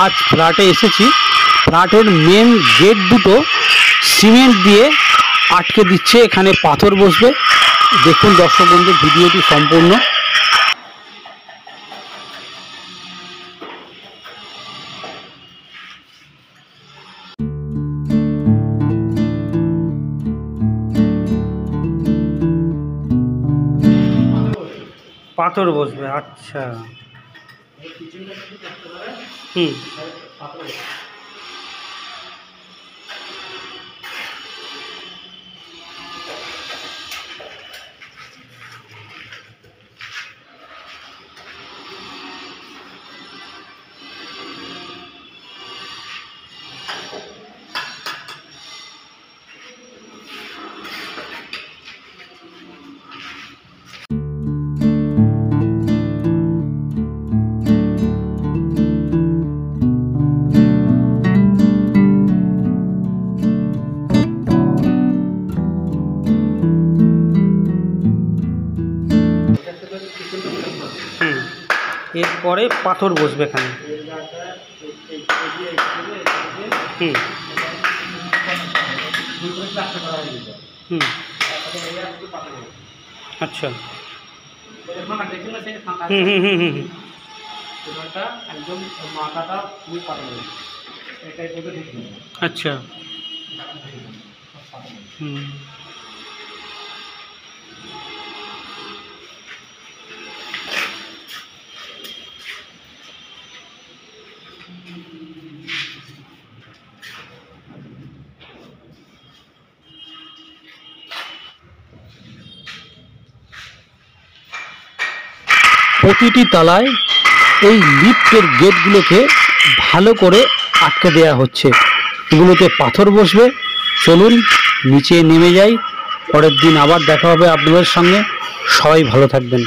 আজ ফ্ল্যাটে এসেছি। ফ্ল্যাটের মেন গেট দুটো সিমেন্ট দিয়ে আটকে দিচ্ছে, এখানে পাথর বসবে। দেখুন দর্শক বন্ধু ভিডিওটি সম্পূর্ণ। পাথর বসবে, আচ্ছা। এরপরে পাথর বসবে এখানে। আচ্ছা। আচ্ছা। প্রতিটি তলায় এই লিফটের গেটগুলোকে ভালো করে আটকে দেওয়া হচ্ছে, এগুলোতে পাথর বসবে। চলুন নিচে নেমে যাই, পরের দিন আবার দেখা হবে আপনাদের সঙ্গে। সবাই ভালো থাকবেন।